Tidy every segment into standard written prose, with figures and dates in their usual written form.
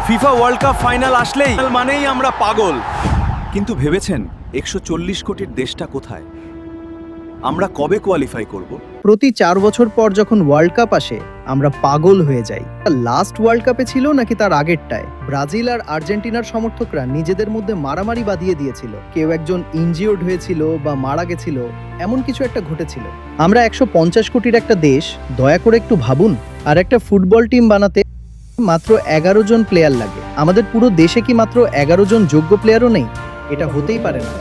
FIFA world cup final আসলেই মানেই আমরা পাগল। কিন্তু ভেবেছেন 140 কোটির দেশটা কোথায়? আমরা কবে কোয়ালিফাই করব? প্রতি 4 বছর পর যখন ওয়ার্ল্ড কাপ আসে আমরা পাগল হয়ে যাই। লাস্ট ওয়ার্ল্ড কাপে ছিল নাকি তার আগেরটায় ব্রাজিল আর আর্জেন্টিনার সমর্থকরা নিজেদের মধ্যে মারামারি বাঁধিয়ে দিয়েছিল। কেউ একজন ইনজিওর্ড হয়েছিল বা মারা গেছিল, এমন কিছু একটা ঘটেছিল। আমরা 150 কোটির একটা দেশ, দয়া করে একটু ভাবুন। আর একটা ফুটবল টিম বানাতে মাত্র 11 জন প্লেয়ার লাগে। আমাদের পুরো দেশে কি মাত্র 11 জন যোগ্য প্লেয়ারও নেই? এটা হতেই পারে না।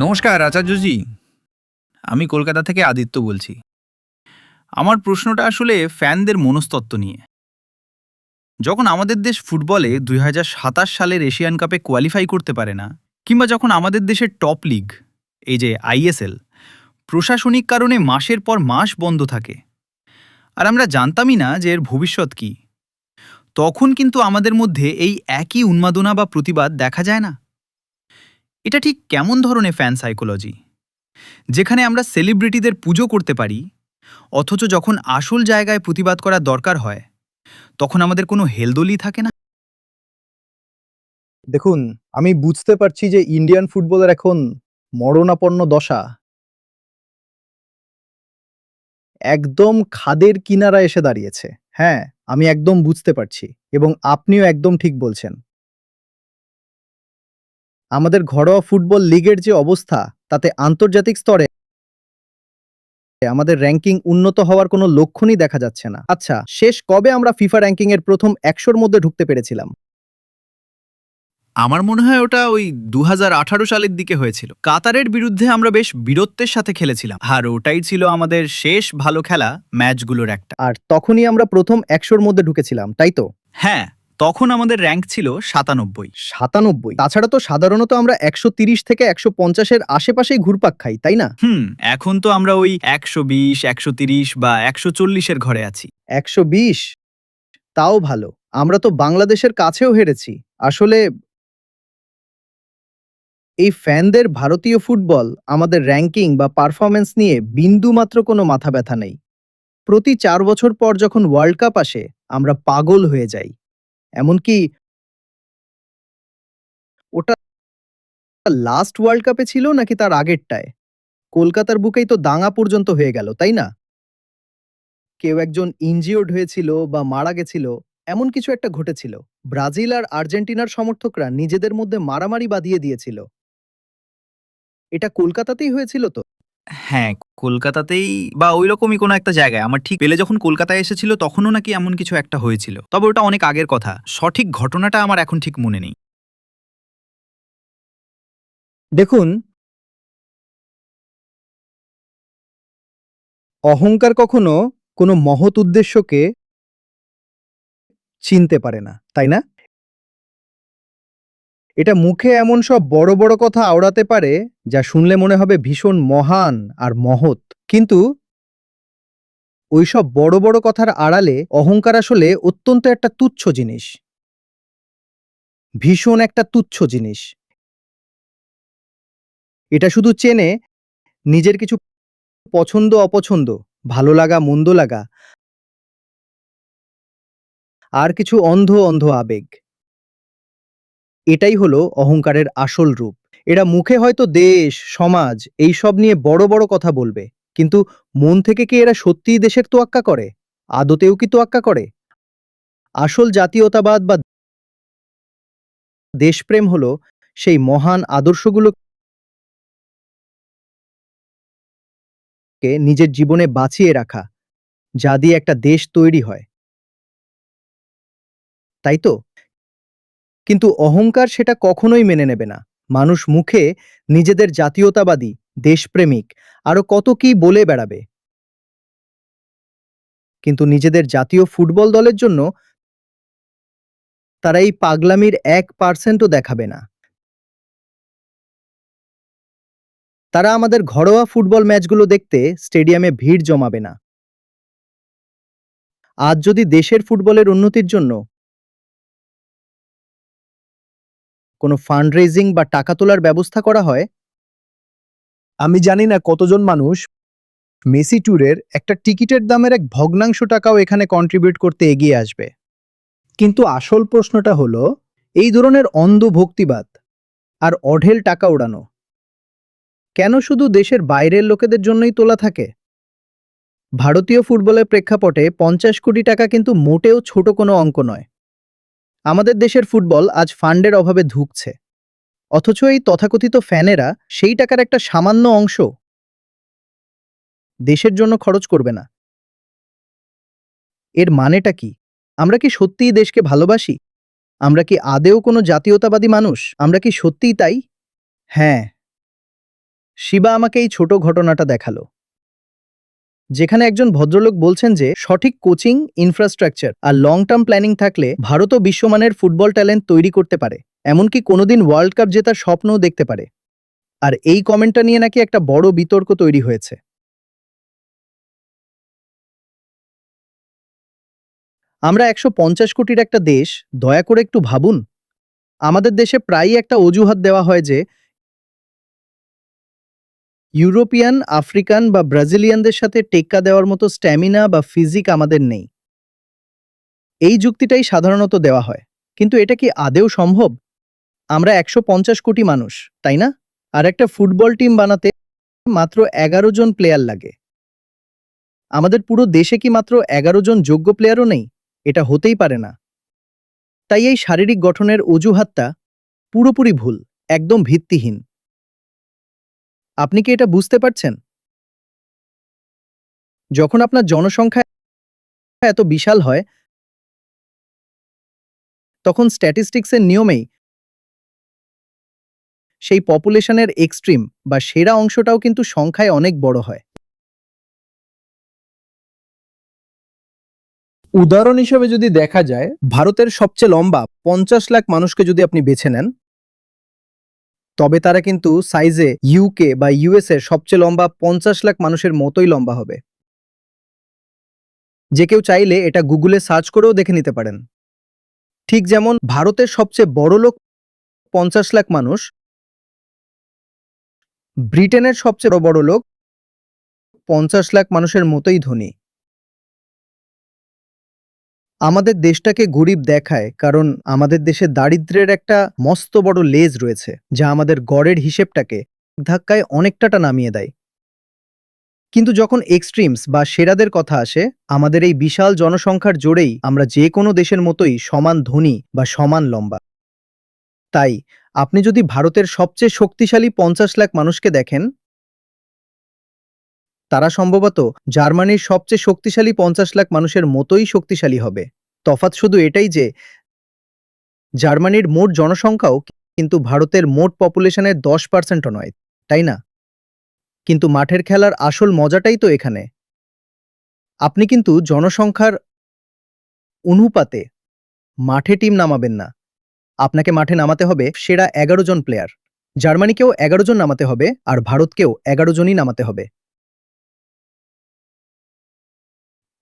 নমস্কার আচার্যজি, আমি কলকাতা থেকে আদিত্য বলছি। আমার প্রশ্নটা আসলে ফ্যানদের মনস্তত্ত্ব নিয়ে। যখন আমাদের দেশ ফুটবলে 2027 সালের এশিয়ান কাপে কোয়ালিফাই করতে পারে না, কিংবা যখন আমাদের দেশের টপ লিগ, এই যে আইএসএল, প্রশাসনিক কারণে মাসের পর মাস বন্ধ থাকে, আর আমরা জানতামই না যে এর ভবিষ্যৎ কী, তখন কিন্তু আমাদের মধ্যে এই একই উন্মাদনা বা প্রতিবাদ দেখা যায় না। এটা ঠিক কেমন ধরনের ফ্যান সাইকোলজি, যেখানে আমরা সেলিব্রিটিদের পুজো করতে পারি, অথচ যখন আসল জায়গায় প্রতিবাদ করার দরকার হয় তখন আমাদের কোনো হেলদোলই থাকে না? দেখুন, আমি বুঝতে পারছি যে ইন্ডিয়ান ফুটবলের এখন মরণাপন্ন দশা। একদম খাদের কিনারা এসে দাঁড়িয়েছে। হ্যাঁ, আমি একদম বুঝতে পারছি এবং আপনিও একদম ঠিক বলছেন। আমাদের ঘরোয়া ফুটবল লিগের যে অবস্থা, তাতে আন্তর্জাতিক স্তরে আমাদের র‍্যাংকিং উন্নত হওয়ার কোনো লক্ষণই দেখা যাচ্ছে না। আচ্ছা, শেষ কবে আমরা ফিফা র‍্যাংকিং এর প্রথম 100 র মধ্যে ঢুকতে পেরেছিলাম? আমার মনে হয় ওটা ওই 2018 সালের দিকে হয়েছিল। কাতারের বিরুদ্ধে আমরা বেশ বীরত্বের সাথে খেলেছিলাম, আর ওটাই ছিল আমাদের শেষ ভালো খেলা ম্যাচগুলোর একটা। আর তখনই আমরা প্রথম 100 র মধ্যে ঢুকেছিলাম, তাই তো? হ্যাঁ, তখন আমাদের র্যাঙ্ক ছিল 97। 97? তাছাড়া তো সাধারণত আমরা 130 থেকে 150 এর আশেপাশেই ঘুরপাক খাই, তাই না? এখন তো আমরা ওই 120, 130 বা 140 এর ঘরে আছি। 120? তাও ভালো। আমরা তো বাংলাদেশের কাছেও হেরেছি। আসলে এই ফ্যানদের ভারতীয় ফুটবল, আমাদের র‍্যাংকিং বা পারফরম্যান্স নিয়ে বিন্দুমাত্র কোনো মাথা ব্যথা নেই। প্রতি 4 বছর পর যখন ওয়ার্ল্ড কাপ আসে আমরা পাগল হয়ে যাই। এমনকি ওটা লাস্ট ওয়ার্ল্ড কাপে ছিল নাকি তার আগেরটায় কলকাতার বুকেই তো দাঙ্গা পর্যন্ত হয়ে গেল, তাই না? কেউ একজন ইনজিওর্ড হয়েছিল বা মারা গেছিল, এমন কিছু একটা ঘটেছিল। ব্রাজিল আর আর্জেন্টিনার সমর্থকরা নিজেদের মধ্যে মারামারি বাঁধিয়ে দিয়েছিল। এটা কলকাতাতেই হয়েছিল তো? হ্যাঁ, কলকাতাতেই বা ওইরকমই কোনো একটা জায়গায়। আমার ঠিক পেলে যখন কলকাতায় এসেছিল তখনও নাকি এমন কিছু একটা হয়েছিল। তবে ওটা অনেক আগের কথা। সঠিক ঘটনাটা আমার এখন ঠিক মনে নেই। দেখুন, অহংকার কখনো কোনো মহৎ উদ্দেশ্যকে চিনতে পারে না, তাই না? এটা মুখে এমন সব বড় বড় কথা আওড়াতে পারে যা শুনলে মনে হবে ভীষণ মহান আর মহৎ। কিন্তু ওইসব বড় বড় কথার আড়ালে অহংকার আসলে অত্যন্ত একটা তুচ্ছ জিনিস। ভীষণ একটা তুচ্ছ জিনিস। এটা শুধু চেনে নিজের কিছু পছন্দ অপছন্দ, ভালো লাগা মন্দ লাগা, আর কিছু অন্ধ অন্ধ আবেগ। এটাই হলো অহংকারের আসল রূপ। এরা মুখে হয়তো দেশ, সমাজ এইসব নিয়ে বড় বড় কথা বলবে, কিন্তু মন থেকে কি এরা সত্যিই দেশের তোয়াক্কা করে? আদতেও কি তোয়াক্কা করে? আসল জাতীয়তাবাদ বা দেশপ্রেম হলো সেই মহান আদর্শগুলোকে নিজের জীবনে বাঁচিয়ে রাখা, যা দিয়ে একটা দেশ তৈরি হয়, তাই তো? কিন্তু অহংকার সেটা কখনোই মেনে নেবে না। মানুষ মুখে নিজেদের জাতীয়তাবাদী, দেশপ্রেমিক আরো কত কি বলে বেড়াবে, কিন্তু নিজেদের জাতীয় ফুটবল দলের জন্য তারা এই পাগলামির 1% ও দেখাবে না। তারা আমাদের ঘরোয়া ফুটবল ম্যাচগুলো দেখতে স্টেডিয়ামে ভিড় জমাবে না। আজ যদি দেশের ফুটবলের উন্নতির জন্য কোনো ফান্ড রেইজিং বা টাকা তোলার ব্যবস্থা করা হয়, আমি জানি না কতজন মানুষ মেসি ট্যুরের একটা টিকিটের দামের এক ভগ্নাংশ টাকাও এখানে কন্ট্রিবিউট করতে এগিয়ে আসবে। কিন্তু আসল প্রশ্নটা হলো, এই ধরনের অন্ধ ভক্তিবাদ আর অঢেল টাকা ওড়ানো কেন শুধু দেশের বাইরের লোকেদের জন্যই তোলা থাকে? ভারতীয় ফুটবলের প্রেক্ষাপটে 50 কোটি টাকা কিন্তু মোটেও ছোট কোনো অঙ্ক নয়। আমাদের দেশের ফুটবল আজ ফান্ডের অভাবে ধুঁকছে, অথচ এই তথাকথিত ফ্যানেরা সেই টাকার একটা সামান্য অংশ দেশের জন্য খরচ করবে না। এর মানেটা কি? আমরা কি সত্যিই দেশকে ভালোবাসি? আমরা কি আদেও কোনো জাতীয়তাবাদী মানুষ? আমরা কি সত্যিই তাই? হ্যাঁ, শিবা আমাকে এই ছোট ঘটনাটা দেখালো, যেখানে একজন ভদ্রলোক বলছেন যে সঠিক কোচিং, ইনফ্রাস্ট্রাকচার আর লং টার্ম প্ল্যানিং থাকলে ভারতও বিশ্বমানের ফুটবল ট্যালেন্ট তৈরি করতে পারে, এমনকি কোনোদিন ওয়ার্ল্ড কাপ জেতার স্বপ্নও দেখতে পারে। আর এই কমেন্টটা নিয়ে নাকি একটা বড় বিতর্ক তৈরি হয়েছে। আমরা 150 কোটির একটা দেশ, দয়া করে একটু ভাবুন। আমাদের দেশে প্রায়ই একটা অজুহাত দেওয়া হয় যে ইউরোপিয়ান, আফ্রিকান বা ব্রাজিলিয়ানদের সাথে টেক্কা দেওয়ার মতো স্ট্যামিনা বা ফিজিক আমাদের নেই। এই যুক্তিটাই সাধারণত দেওয়া হয়, কিন্তু এটা কি আদেও সম্ভব? আমরা 150 কোটি মানুষ, তাই না? আর একটা ফুটবল টিম বানাতে মাত্র 11 জন প্লেয়ার লাগে। আমাদের পুরো দেশে কি মাত্র 11 জন যোগ্য প্লেয়ারও নেই? এটা হতেই পারে না। তাই এই শারীরিক গঠনের অজুহাতটা পুরোপুরি ভুল, একদম ভিত্তিহীন। আপনি কি এটা বুঝতে পারছেন? যখন আপনার জনসংখ্যা এত বিশাল হয়, তখন স্ট্যাটিস্টিক্সের নিয়মেই সেই পপুলেশনের এক্সট্রিম বা সেরা অংশটাও কিন্তু সংখ্যায় অনেক বড় হয়। উদাহরণ হিসেবে যদি দেখা যায়, ভারতের সবচেয়ে লম্বা 50 লাখ মানুষকে যদি আপনি বেছে নেন, তবে তারা কিন্তু সাইজে ইউকে বা ইউএস এর সবচেয়ে লম্বা 50 লাখ মানুষের মতোই লম্বা হবে। যে কেউ চাইলে এটা গুগলে সার্চ করেও দেখে নিতে পারেন। ঠিক যেমন ভারতের সবচেয়ে বড় লোক 50 লাখ মানুষ, ব্রিটেনের সবচেয়ে বড় লোক 50 লাখ মানুষের মতোই ধনী। আমাদের দেশটাকে গরিব দেখায় কারণ আমাদের দেশে দারিদ্র্যের একটা মস্ত বড় লেজ রয়েছে, যা আমাদের গড়ের হিসেবটাকে ধাক্কায় অনেকটা নামিয়ে দেয়। কিন্তু যখন এক্সট্রিমস বা সেরাদের কথা আসে, আমাদের এই বিশাল জনসংখ্যার জোরেই আমরা যে কোনো দেশের মতোই সমান ধনী বা সমান লম্বা। তাই আপনি যদি ভারতের সবচেয়ে শক্তিশালী 50 লাখ মানুষকে দেখেন, তারা সম্ভবত জার্মানির সবচেয়ে শক্তিশালী 50 লাখ মানুষের মতোই শক্তিশালী হবে। তফাৎ শুধু এটাই যে জার্মানির মোট জনসংখ্যাও কিন্তু ভারতের মোট পপুলেশনের 10%ও নয়, তাই না? কিন্তু মাঠের খেলার আসল মজাটাই তো এখানে। আপনি কিন্তু জনসংখ্যার অনুপাতে মাঠে টিম নামাবেন না। আপনাকে মাঠে নামাতে হবে সেরা 11 জন প্লেয়ার। জার্মানিকেও 11 জন নামাতে হবে, আর ভারতকেও 11 জনই নামাতে হবে।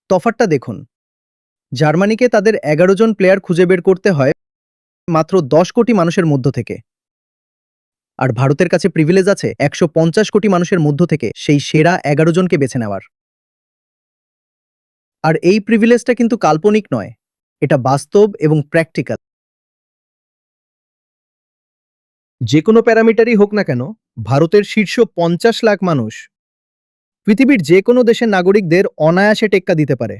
তফাৎটা দেখুন, জার্মানিকে তাদের 11 জন প্লেয়ার খুঁজে বের করতে হয় মাত্র 10 কোটি মানুষের মধ্য থেকে, আর ভারতের কাছে প্রিভিলেজ আছে 150 কোটি মানুষের মধ্য থেকে সেই সেরা 11 জনকে বেছে নেওয়ার। আর এই প্রিভিলেজটা কিন্তু কাল্পনিক নয়, এটা বাস্তব এবং প্র্যাকটিক্যাল। যে কোনো প্যারামিটারই হোক না কেন, ভারতের শীর্ষ 50 লাখ মানুষ পৃথিবীর যে কোনো দেশের নাগরিকদের অনায়াসে টেক্কা দিতে পারে,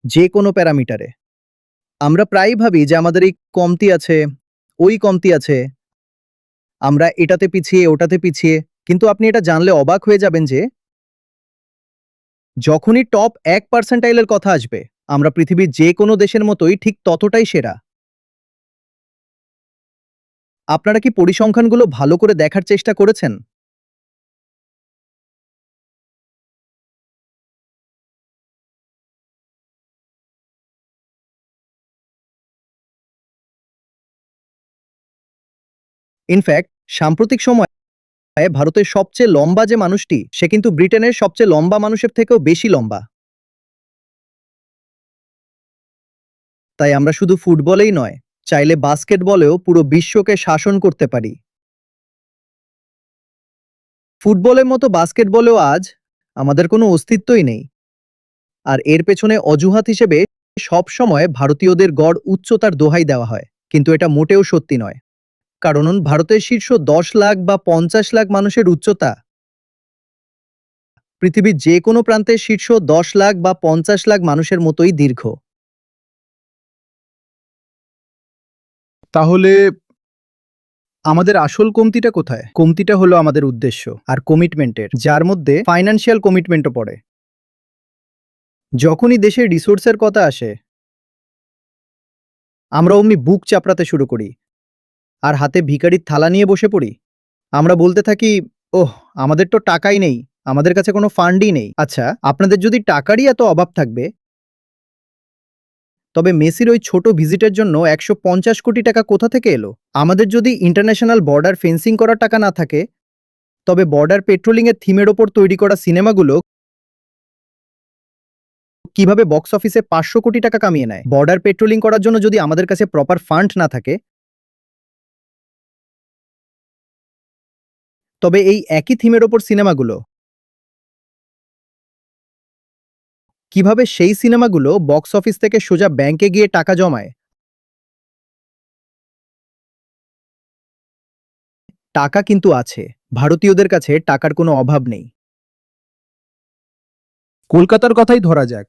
যে কোনো প্যারামিটারে। আমরা প্রায়ই ভাবি যে আমাদের এই কমতি আছে, ওই কমতি আছে, আমরা এটাতে পিছিয়ে ওটাতে পিছিয়ে, কিন্তু আপনি এটা জানলে অবাক হয়ে যাবেন যে যখনই টপ 1% কথা আসবে, আমরা পৃথিবীর যে কোনো দেশের মতোই ঠিক ততটাই সেরা। আপনারা কি পরিসংখ্যানগুলো ভালো করে দেখার চেষ্টা করেছেন? ইনফ্যাক্ট সাম্প্রতিক সময়ে ভারতের সবচেয়ে লম্বা যে মানুষটি, সে কিন্তু ব্রিটেনের সবচেয়ে লম্বা মানুষের থেকেও বেশি লম্বা। তাই আমরা শুধু ফুটবলেই নয়, চাইলে বাস্কেটবলেও পুরো বিশ্বকে শাসন করতে পারি। ফুটবলের মতো বাস্কেটবলেও আজ আমাদের কোনো অস্তিত্বই নেই। আর এর পেছনে অজুহাত হিসেবে সব সময় ভারতীয়দের গড় উচ্চতার দোহাই দেওয়া হয়, কিন্তু এটা মোটেও সত্যি নয়। কারণ ভারতের শীর্ষ 10 লাখ বা 50 লাখ মানুষের উচ্চতা পৃথিবীর যে কোনো প্রান্তের শীর্ষ 10 লাখ বা 50 লাখ মানুষের মতোই দীর্ঘ। তাহলে আমাদের আসল কমতিটা কোথায়? কমতিটা হলো আমাদের উদ্দেশ্য আর কমিটমেন্টের, যার মধ্যে ফাইন্যান্সিয়াল কমিটমেন্টও পড়ে। যখনই দেশের রিসোর্সের কথা আসে, আমরা অমনি বুক চাপড়াতে শুরু করি আর হাতে ভিখারির থালা নিয়ে বসে পড়ি। আমরা বলতে থাকি, ওহ, আমাদের তো টাকাই নেই, আমাদের কাছে কোনো ফান্ডই নেই। আচ্ছা, আপনাদের যদি টাকারই এত অভাব থাকবে, তবে মেসির ওই ছোট ভিজিটের জন্য 150 কোটি টাকা কোথা থেকে এলো? আমাদের যদি ইন্টারন্যাশনাল বর্ডার ফেন্সিং করার টাকা না থাকে, তবে বর্ডার পেট্রোলিং এর থিমের ওপর তৈরি করা সিনেমাগুলো কিভাবে বক্স অফিসে 500 কোটি টাকা কামিয়ে নেয়? বর্ডার পেট্রোলিং করার জন্য যদি আমাদের কাছে প্রপার ফান্ড না থাকে, তবে এই একই থিমের ওপর সিনেমাগুলো কিভাবে সেই সিনেমাগুলো বক্স অফিস থেকে সোজা ব্যাংকে গিয়ে টাকা জমায়? টাকা কিন্তু আছে, ভারতীয়দের কাছে টাকার কোনো অভাব নেই। কলকাতার কথাই ধরা যাক,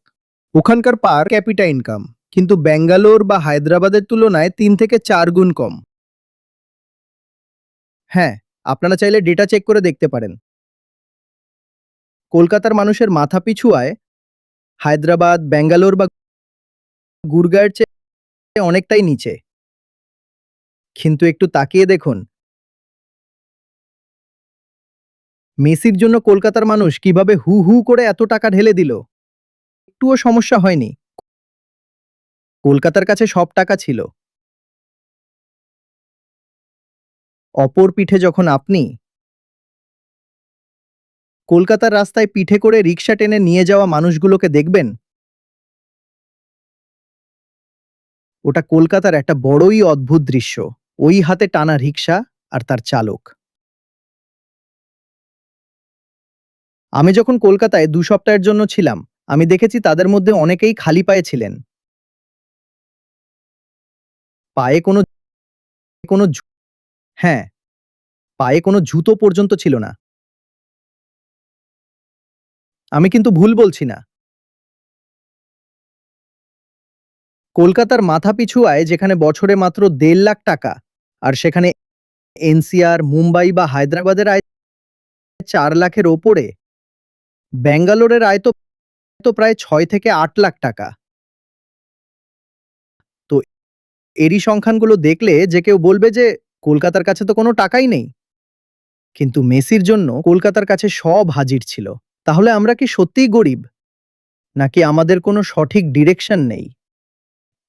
ওখানকার পার ক্যাপিটা ইনকাম কিন্তু ব্যাঙ্গালোর বা হায়দ্রাবাদের তুলনায় 3 থেকে 4 গুণ কম। হ্যাঁ, আপনারা চাইলে ডেটা চেক করে দেখতে পারেন। কলকাতার মানুষের মাথাপিছু আয় হায়দ্রাবাদ, ব্যাঙ্গালোর বা গুরগাঁওয়ের চেয়ে অনেকটাই নিচে। কিন্তু একটু তাকিয়ে দেখুন, মেসির জন্য কলকাতার মানুষ কিভাবে হু হু করে এত টাকা ঢেলে দিল। একটুও সমস্যা হয়নি। কলকাতার কাছে সব টাকা ছিল। অপর পিঠে যখন আপনি কলকাতার রাস্তায় পিঠে করে রিকশা টেনে নিয়ে যাওয়া মানুষগুলোকে দেখবেন, ওটা কলকাতার একটা বড়ই অদ্ভুত দৃশ্য। ওই হাতে টানা রিকশা আর তার চালক। আমি যখন কলকাতায় 2 সপ্তাহের জন্য ছিলাম, আমি দেখেছি তাদের মধ্যে অনেকেই খালি পায়ে ছিলেন। পায়ে কোনো কোনো জু- হ্যাঁ, পায়ে কোনো জুতো পর্যন্ত ছিল না। আমি কিন্তু ভুল বলছি না। কলকাতার মাথাপিছু আয় যেখানে বছরে মাত্র 1.5 লাখ টাকা, আর সেখানে এনসিআর, মুম্বাই বা হায়দ্রাবাদের আয় 4 লাখের ওপরে। ব্যাঙ্গালোরের আয় তো তো প্রায় 6 থেকে 8 লাখ টাকা। তো এরই সংখ্যানগুলো দেখলে যে কেউ বলবে যে কলকাতার কাছে তো কোনো টাকাই নেই। কিন্তু মেসির জন্য কলকাতার কাছে সব হাজির ছিল। তাহলে আমরা কি সত্যিই গরিব, নাকি আমাদের কোনো সঠিক ডিরেকশন নেই?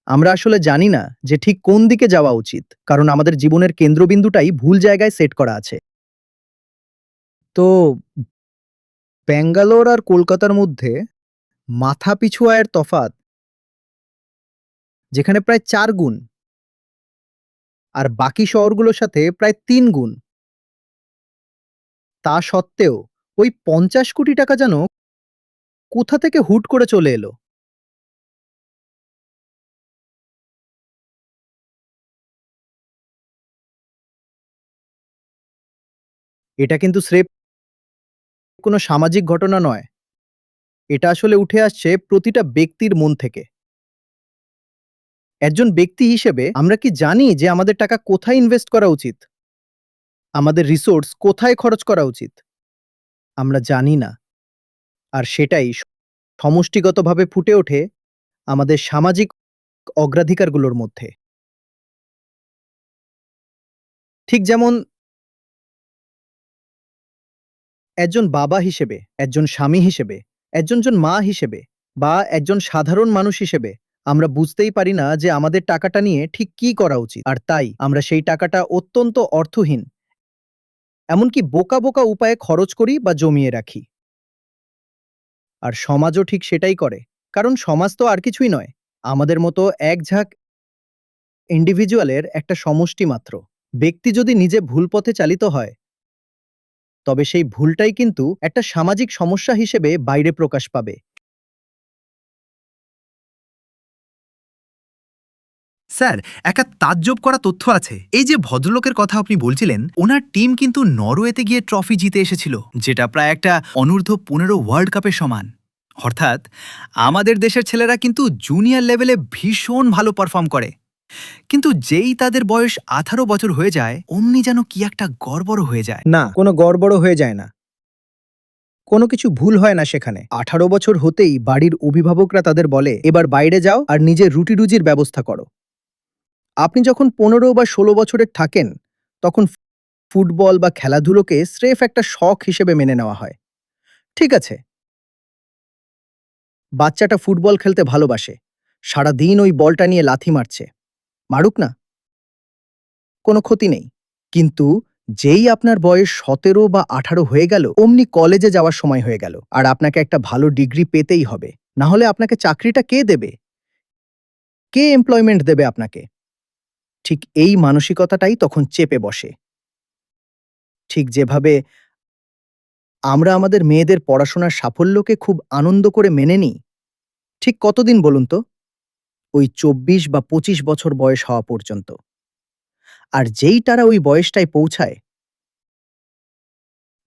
আমরা আসলে জানি না যে ঠিক কোন দিকে যাওয়া উচিত, কারণ আমাদের জীবনের কেন্দ্রবিন্দুটাই ভুল জায়গায় সেট করা আছে। তো ব্যাঙ্গালোর আর কলকাতার মধ্যে মাথাপিছু আয়ের তফাৎ যেখানে প্রায় 4 গুণ, আর বাকি শহরগুলোর সাথে প্রায় 3 গুণ। তা সত্ত্বেও ওই 50 কোটি টাকা যেন কোথা থেকে হুট করে চলে এলো। এটা কিন্তু স্রেফ কোনো সামাজিক ঘটনা নয়, এটা আসলে উঠে আসছে প্রতিটা ব্যক্তির মন থেকে। একজন ব্যক্তি হিসেবে আমরা কি জানি যে আমাদের টাকা কোথায় ইনভেস্ট করা উচিত, আমাদের রিসোর্স কোথায় খরচ করা উচিত? আমরা জানি না। আর সেটাই সমষ্টিগতভাবে ফুটে ওঠে আমাদের সামাজিক অগ্রাধিকারগুলোর মধ্যে। ঠিক যেমন একজন বাবা হিসেবে, একজন স্বামী হিসেবে, একজন মা হিসেবে বা একজন সাধারণ মানুষ হিসেবে আমরা বুঝতেই পারি না যে আমাদের টাকাটা নিয়ে ঠিক কি করা উচিত। আর তাই আমরা সেই টাকাটা অত্যন্ত অর্থহীন, এমনকি বোকা বোকা উপায়ে খরচ করি বা জমিয়ে রাখি। আর সমাজও ঠিক সেটাই করে, কারণ সমাজ তো আর কিছুই নয়, আমাদের মতো এক ঝাঁক ইন্ডিভিজুয়ালের একটা সমষ্টি মাত্র। ব্যক্তি যদি নিজে ভুল পথে চালিত হয়, তবে সেই ভুলটাই কিন্তু একটা সামাজিক সমস্যা হিসেবে বাইরে প্রকাশ পাবে। স্যার, একটা তাজ্জব করা তথ্য আছে। এই যে ভদ্রলোকের কথা আপনি বলছিলেন, ওনার টিম কিন্তু নরওয়েতে গিয়ে ট্রফি জিতে এসেছিল, যেটা প্রায় একটা অনূর্ধ্ব ১৫ ওয়ার্ল্ড কাপের সমান। অর্থাৎ আমাদের দেশের ছেলেরা কিন্তু জুনিয়র লেভেলে ভীষণ ভালো পারফর্ম করে, কিন্তু যেই তাদের বয়স ১৮ বছর হয়ে যায়, অমনি যেন কি একটা গড়বড় হয়ে যায়। না, কোনো গড়বড় হয়ে যায় না। কোনো কিছু ভুল হয় না সেখানে। 18 বছর হতেই বাড়ির অভিভাবকরা তাদের বলে, এবার বাইরে যাও আর নিজের রুটি-রুজির ব্যবস্থা করো। আপনি যখন 15 বা 16 বছরের থাকেন, তখন ফুটবল বা খেলাধুলোকে স্রেফ একটা শখ হিসেবে মেনে নেওয়া হয়। ঠিক আছে, বাচ্চাটা ফুটবল খেলতে ভালোবাসে, সারাদিন ওই বলটা নিয়ে লাথি মারছে, মারুক না, কোনো ক্ষতি নেই। কিন্তু যেই আপনার বয়স 17 বা 18 হয়ে গেল, অমনি কলেজে যাওয়ার সময় হয়ে গেল, আর আপনাকে একটা ভালো ডিগ্রি পেতেই হবে, না হলে আপনাকে চাকরিটা কে দেবে? কে এমপ্লয়মেন্ট দেবে আপনাকে? ঠিক এই মানসিকতাটাই তখন চেপে বসে। ঠিক যেভাবে আমরা আমাদের মেয়েদের পড়াশোনার সাফল্যকে খুব আনন্দ করে মেনে নিই, ঠিক কতদিন বলুন তো? ওই 24 বা 25 বছর বয়স হওয়া পর্যন্ত। আর যেই তারা ওই বয়সটায় পৌঁছায়,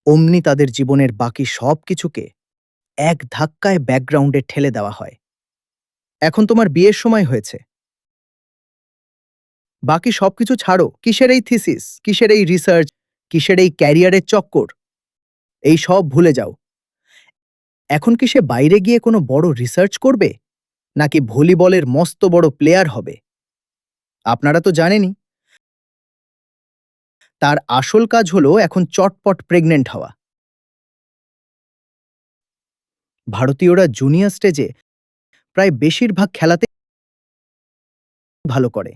অমনি তাদের জীবনের বাকি সব কিছুকে এক ধাক্কায় ব্যাকগ্রাউন্ডে ঠেলে দেওয়া হয়। এখন তোমার বিয়ের সময় হয়েছে, বাকি সবকিছু ছাড়ো। কিসের এই থিসিস, কিসের এই রিসার্চ, কিসের এই ক্যারিয়ারের চক্কর, এই সব ভুলে যাও। এখন কি সে বাইরে গিয়ে কোনো বড় রিসার্চ করবে, নাকি ভলিবলের মস্ত বড় প্লেয়ার হবে? আপনারা তো জানেনই, তার আসল কাজ হলো এখন চটপট প্রেগনেন্ট হওয়া। ভারতীয়রা জুনিয়র স্টেজে প্রায় বেশিরভাগ খেলাতে ভালো করে,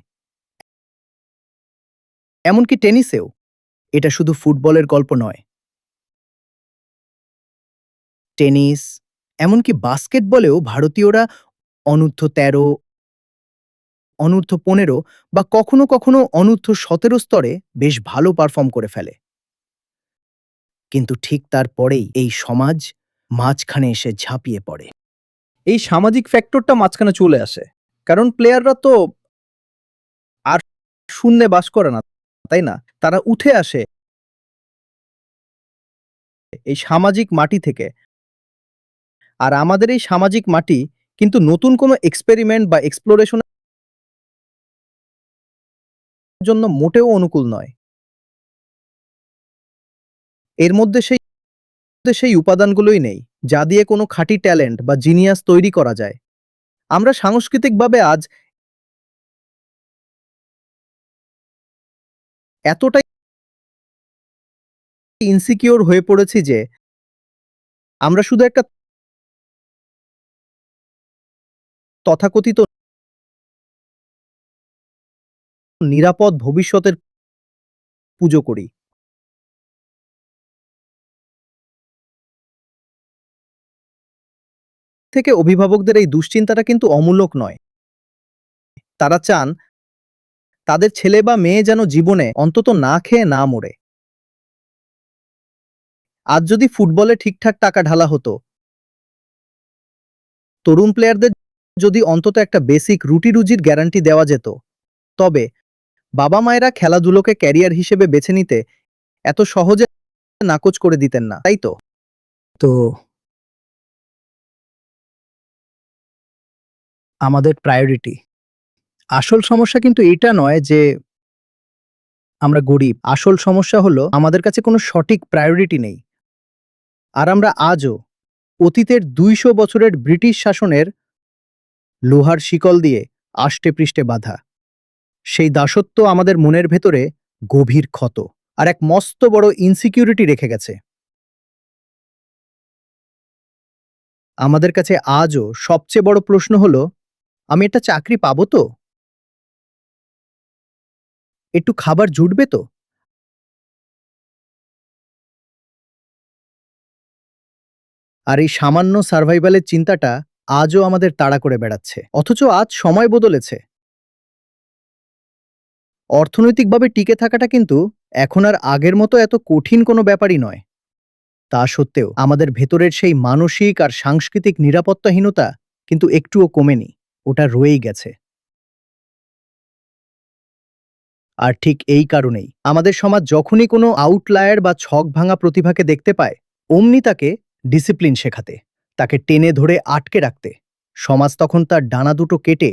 এমনকি টেনিসেও। এটা শুধু ফুটবলের গল্প নয়, টেনিস, এমনকি বাস্কেটবলেও ভারতীয়রা অনূর্ধ্ব 13, অনূর্ধ্ব 15 বা কখনো কখনো অনূর্ধ্ব 17 স্তরে বেশ ভালো পারফর্ম করে ফেলে। কিন্তু ঠিক তারপরেই এই সমাজ মাঝখানে এসে ঝাঁপিয়ে পড়ে। এই সামাজিক ফ্যাক্টরটা মাঝখানে চলে আসে, কারণ প্লেয়াররা তো আর শূন্যে বাস করে না, তাই না? তারা উঠে আসে এই সামাজিক মাটি থেকে। আর আমাদের এই সামাজিক মাটি কিন্তু নতুন কোনো এক্সপেরিমেন্ট বা এক্সপ্লোরেশনের জন্য মোটেও অনুকূল নয়। এর মধ্যে সেই উপাদানগুলোই নেই যা দিয়ে কোনো খাঁটি ট্যালেন্ট বা জিনিয়াস তৈরি করা যায়। আমরা সাংস্কৃতিকভাবে আজ এতটাই ইনসিকিউর হয়ে পড়েছি যে আমরা শুধু একটা তথাকথিত নিরাপদ ভবিষ্যতের পুজো করি। থেকে অভিভাবকদের এই দুশ্চিন্তাটা কিন্তু অমূলক নয়। তারা চান তাদের ছেলে বা মেয়ে যেন জীবনে অন্তত না খেয়ে না মরে। আজ যদি ফুটবলে ঠিকঠাক টাকা ঢালা হতো, তরুণ প্লেয়ারদের যদি অন্তত একটা বেসিক রুটি-রুজির গ্যারান্টি দেওয়া যেত, তবে বাবা মায়েরা খেলাধুলোকে ক্যারিয়ার হিসেবে বেছে নিতে এত সহজে নাকচ করে দিতেন না, তাই তো? তো আমাদের প্রায়োরিটি, আসল সমস্যা কিন্তু এটা নয় যে আমরা গরিব। আসল সমস্যা হলো আমাদের কাছে কোনো সঠিক প্রায়োরিটি নেই। আর আমরা আজও অতীতের 200 বছরের ব্রিটিশ শাসনের লোহার শিকল দিয়ে আষ্টে পৃষ্ঠে বাঁধা। সেই দাসত্ব আমাদের মনের ভেতরে গভীর ক্ষত আর এক মস্ত বড় ইনসিকিউরিটি রেখে গেছে। আমাদের কাছে আজও সবচেয়ে বড় প্রশ্ন হলো, আমি একটা চাকরি পাবো তো? একটু খাবার জুটবে তো? আর এই সামান্য সার্ভাইভালের চিন্তাটা আজও আমাদের তাড়া করে বেড়াচ্ছে। অথচ আজ সময় বদলেছে। অর্থনৈতিকভাবে টিকে থাকাটা কিন্তু এখন আর আগের মতো এত কঠিন কোনো ব্যাপারই নয়। তা সত্ত্বেও আমাদের ভেতরের সেই মানসিক আর সাংস্কৃতিক নিরাপত্তাহীনতা কিন্তু একটুও কমেনি, ওটা রয়েই গেছে। আর ঠিক এই কারণেই আমাদের সমাজ যখনই কোনো আউটলায়ার বা ছক ভাঙা প্রতিভাকে দেখতে পায়, অমনি তাকে ডিসিপ্লিন শেখাতে, তাকে টেনে ধরে আটকে রাখতে, সমাজ তখন তার ডানা দুটো কেটে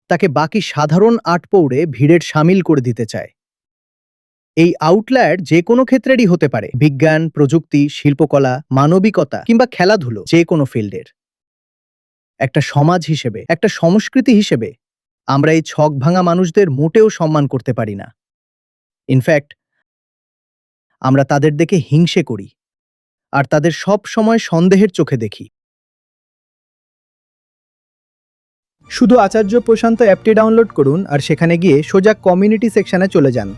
তাকে বাকি সাধারণ আটপৌড়ে ভিড়ের সামিল করে দিতে চায়। এই আউটলায়ার যে কোনো ক্ষেত্রেরই হতে পারে, বিজ্ঞান, প্রযুক্তি, শিল্পকলা, মানবিকতা কিংবা খেলাধুলো, যে কোনো ফিল্ডের। একটা সমাজ হিসেবে, একটা সংস্কৃতি হিসেবে আমরা এই ছক ভাঙা মানুষদের মোটেও সম্মান করতে পারি না। ইনফ্যাক্ট আমরা তাদের দেখে হিংসে করি আর তাদের সব সময় সন্দেহের চোখে দেখি। শুধু আচার্য প্রশান্ত অ্যাপটি ডাউনলোড করুন আর সেখানে গিয়ে সোজা কমিউনিটি সেকশনে চলে যান।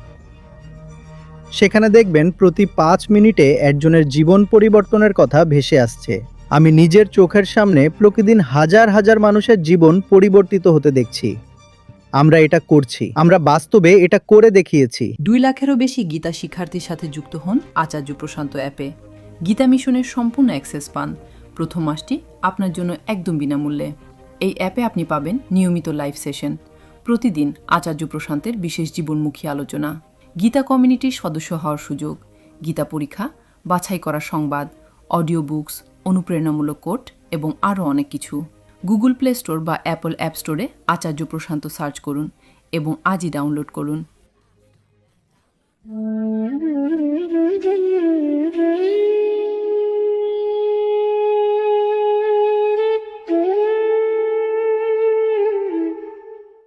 সেখানে দেখবেন প্রতি 5 মিনিটে একজনের জীবন পরিবর্তনের কথা ভেসে আসছে। আমি নিজের চোখের সামনে প্রতিদিন হাজার হাজার মানুষের জীবন পরিবর্তিত হতে দেখছি। আমরা এটা করছি, আমরা বাস্তবে এটা করে দেখিয়েছি। 2 লাখেরও বেশি গীতা শিক্ষার্থীর সাথে যুক্ত হন আচার্য প্রশান্ত অ্যাপে। গীতা মিশনের সম্পূর্ণ অ্যাক্সেস পান। প্রথম মাসটি আপনার জন্য একদম বিনামূল্যে। এই অ্যাপে আপনি পাবেন নিয়মিত লাইভ সেশন, প্রতিদিন আচার্য প্রশান্তের বিশেষ জীবনমুখী আলোচনা, গীতা কমিউনিটির সদস্য হওয়ার সুযোগ, গীতা পরীক্ষা, বাছাই করা সংবাদ, অডিও বুকস, অনুপ্রেরণামূলক কোট এবং আরও অনেক কিছু। গুগল প্লে স্টোর বা অ্যাপল অ্যাপ স্টোরে আচার্য প্রশান্ত সার্চ করুন এবং আজই ডাউনলোড করুন।